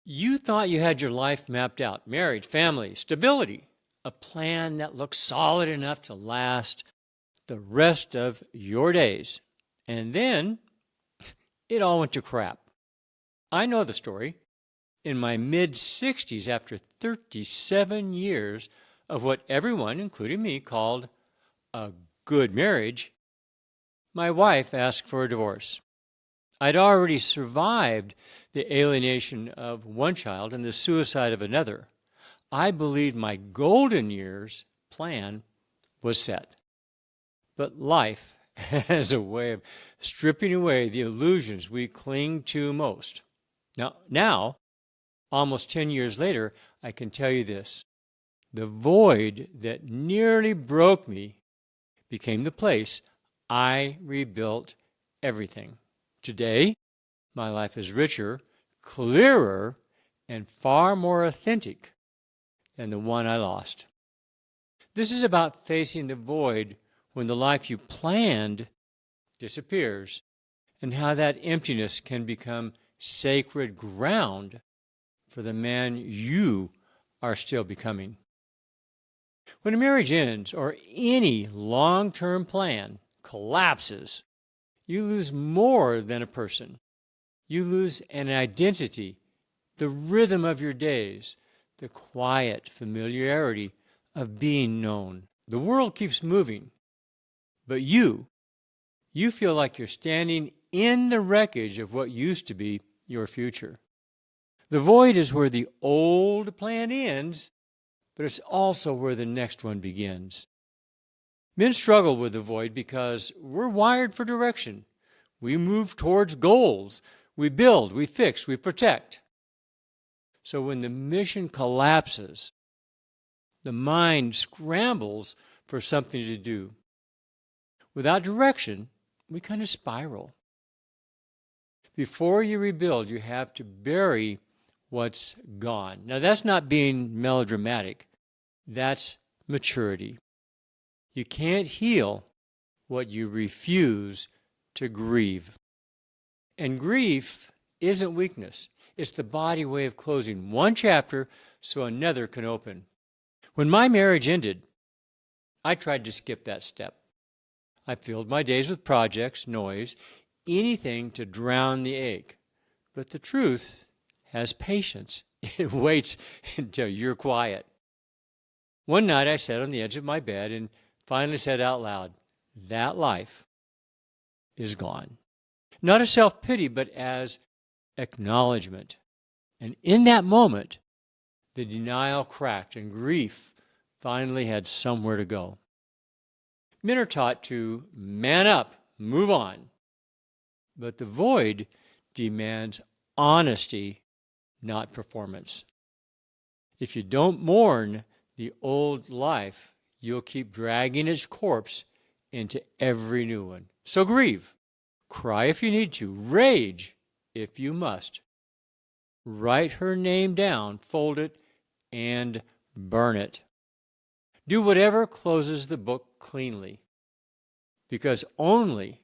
You thought you had your life mapped out, marriage, family, stability, a plan that looked solid enough to last the rest of your days. And then it all went to crap. I know the story. In my mid-60s, after 37 years of what everyone, including me, called a good marriage, my wife asked for a divorce. I'd already survived the alienation of one child and the suicide of another. I believed my golden years plan was set. But life has a way of stripping away the illusions we cling to most. Now, almost 10 years later, I can tell you this. The void that nearly broke me became the place I rebuilt everything. Today, my life is richer, clearer, and far more authentic than the one I lost. This is about facing the void when the life you planned disappears, and how that emptiness can become sacred ground for the man you are still becoming. When a marriage ends or any long-term plan collapses, you lose more than a person. You lose an identity, the rhythm of your days, the quiet familiarity of being known. The world keeps moving, but you feel like you're standing in the wreckage of what used to be your future. The void is where the old plan ends, but it's also where the next one begins. Men struggle with the void because we're wired for direction. We move towards goals. We build, we fix, we protect. So when the mission collapses, the mind scrambles for something to do. Without direction, we kind of spiral. Before you rebuild, you have to bury what's gone. Now, that's not being melodramatic. That's maturity. You can't heal what you refuse to grieve. And grief isn't weakness. It's the body way of closing one chapter so another can open. When my marriage ended, I tried to skip that step. I filled my days with projects, noise, anything to drown the ache. But the truth has patience. It waits until you're quiet. One night I sat on the edge of my bed and finally said out loud, that life is gone. Not as self-pity, but as acknowledgement. And in that moment, the denial cracked and grief finally had somewhere to go. Men are taught to man up, move on. But the void demands honesty, not performance. If you don't mourn the old life, you'll keep dragging its corpse into every new one. So grieve. Cry if you need to. Rage if you must. Write her name down, fold it, and burn it. Do whatever closes the book cleanly. Because only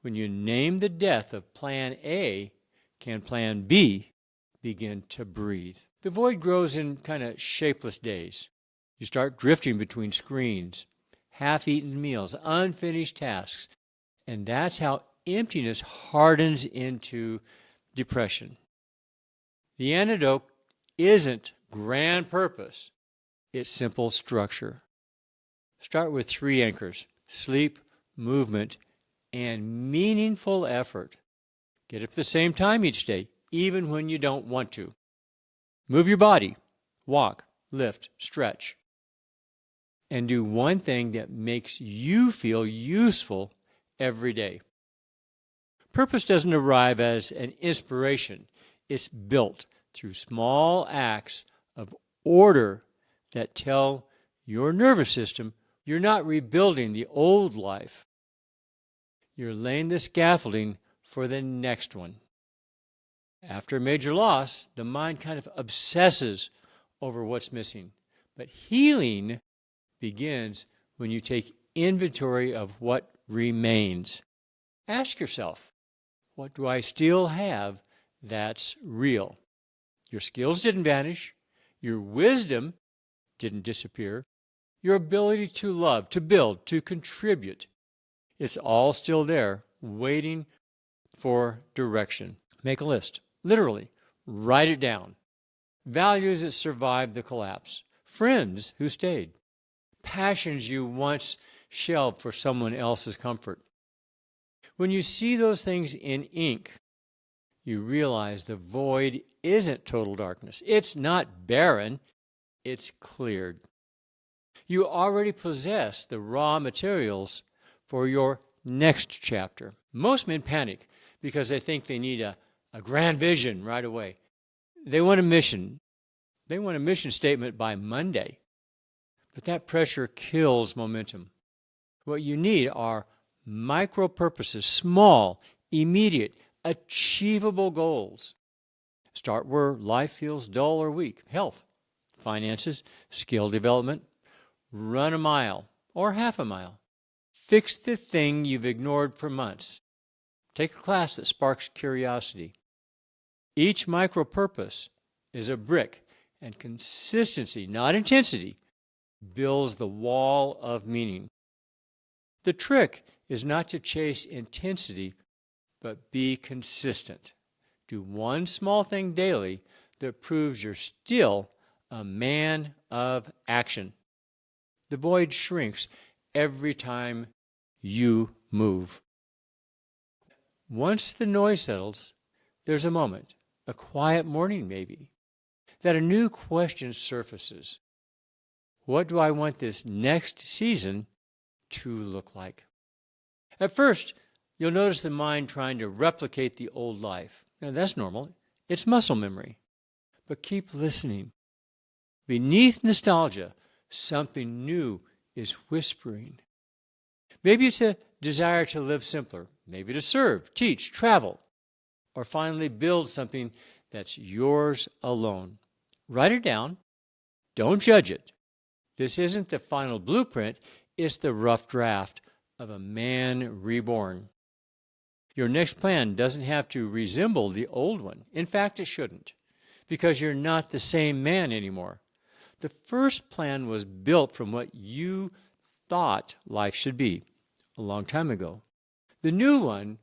when you name the death of Plan A can Plan B begin to breathe. The void grows in kind of shapeless days. You start drifting between screens, half-eaten meals, unfinished tasks, and that's how emptiness hardens into depression. The antidote isn't grand purpose, it's simple structure. Start with 3 anchors: sleep, movement, and meaningful effort. Get up at the same time each day, even when you don't want to. Move your body, walk, lift, stretch, and do one thing that makes you feel useful every day. Purpose doesn't arrive as an inspiration. It's built through small acts of order that tell your nervous system you're not rebuilding the old life. You're laying the scaffolding for the next one. After a major loss, the mind kind of obsesses over what's missing. But healing begins when you take inventory of what remains. Ask yourself, what do I still have that's real? Your skills didn't vanish. Your wisdom didn't disappear. Your ability to love, to build, to contribute, it's all still there, waiting for direction. Make a list. Literally, write it down. Values that survived the collapse. Friends who stayed. Passions you once shelved for someone else's comfort. When you see those things in ink, you realize the void isn't total darkness. It's not barren. It's cleared. You already possess the raw materials for your next chapter. Most men panic because they think they need a grand vision right away. They want a mission. They want a mission statement by Monday. But that pressure kills momentum. What you need are micro purposes, small, immediate, achievable goals. Start where life feels dull or weak. Health, finances, skill development. Run a mile or half a mile. Fix the thing you've ignored for months. Take a class that sparks curiosity. Each micro purpose is a brick, and consistency, not intensity, builds the wall of meaning. The trick is not to chase intensity, but be consistent. Do one small thing daily that proves you're still a man of action. The void shrinks every time you move. Once the noise settles, there's a moment, a quiet morning maybe, that a new question surfaces. What do I want this next season to look like? At first, you'll notice the mind trying to replicate the old life. Now, that's normal. It's muscle memory. But keep listening. Beneath nostalgia, something new is whispering. Maybe it's a desire to live simpler, maybe to serve, teach, travel, or finally build something that's yours alone. Write it down. Don't judge it. This isn't the final blueprint, it's the rough draft of a man reborn. Your next plan doesn't have to resemble the old one. In fact, it shouldn't, because you're not the same man anymore. The first plan was built from what you thought life should be a long time ago. The new one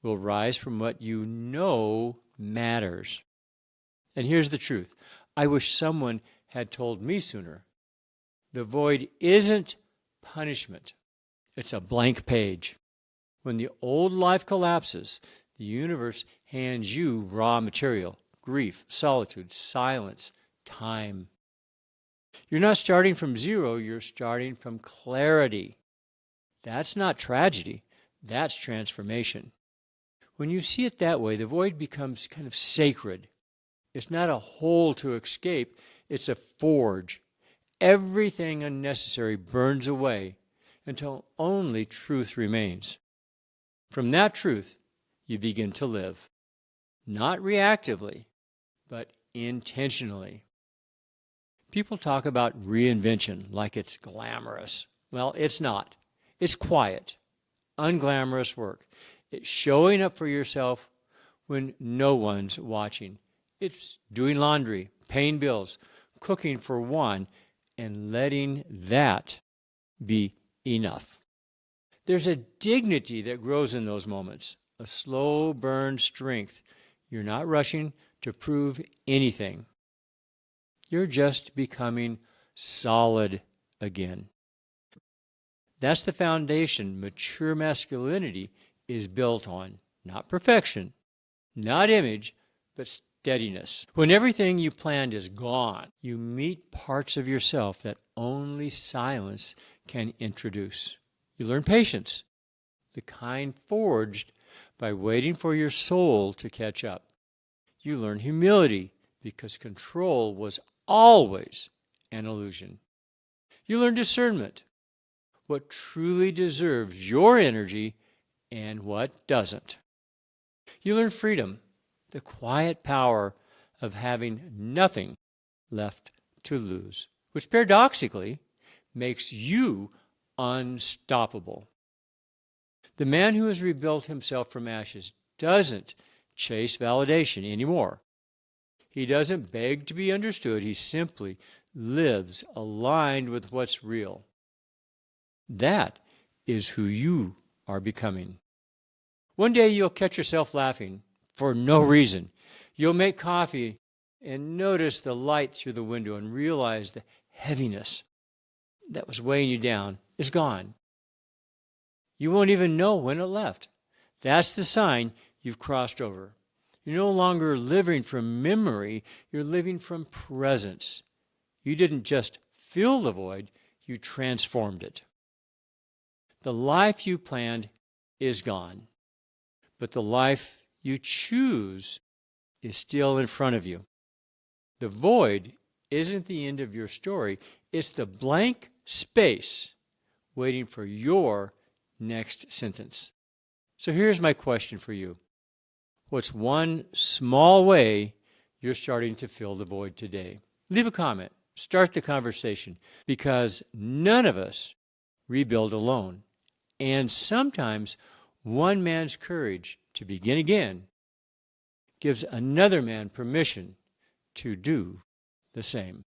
will rise from what you know matters. And here's the truth. I wish someone had told me sooner. The void isn't punishment. It's a blank page. When the old life collapses, the universe hands you raw material, grief, solitude, silence, time. You're not starting from zero, you're starting from clarity. That's not tragedy, that's transformation. When you see it that way, the void becomes kind of sacred. It's not a hole to escape, it's a forge. Everything unnecessary burns away until only truth remains. From that truth, you begin to live. Not reactively, but intentionally. People talk about reinvention like it's glamorous. Well, it's not. It's quiet, unglamorous work. It's showing up for yourself when no one's watching. It's doing laundry, paying bills, cooking for one, and letting that be enough. There's a dignity that grows in those moments, a slow burn strength. You're not rushing to prove anything. You're just becoming solid again. That's the foundation mature masculinity is built on. Not perfection, not image, but steadiness. When everything you planned is gone, you meet parts of yourself that only silence can introduce. You learn patience, the kind forged by waiting for your soul to catch up. You learn humility because control was always an illusion. You learn discernment, what truly deserves your energy and what doesn't. You learn freedom, the quiet power of having nothing left to lose, which paradoxically makes you unstoppable. The man who has rebuilt himself from ashes doesn't chase validation anymore. He doesn't beg to be understood. He simply lives aligned with what's real. That is who you are becoming. One day you'll catch yourself laughing for no reason. You'll make coffee and notice the light through the window and realize the heaviness that was weighing you down is gone. You won't even know when it left. That's the sign you've crossed over. You're no longer living from memory, you're living from presence. You didn't just fill the void, you transformed it. The life you planned is gone, but the life you choose is still in front of you. The void isn't the end of your story, it's the blank space waiting for your next sentence. So here's my question for you. What's one small way you're starting to fill the void today? Leave a comment. Start the conversation, because none of us rebuild alone. And sometimes one man's courage to begin again gives another man permission to do the same.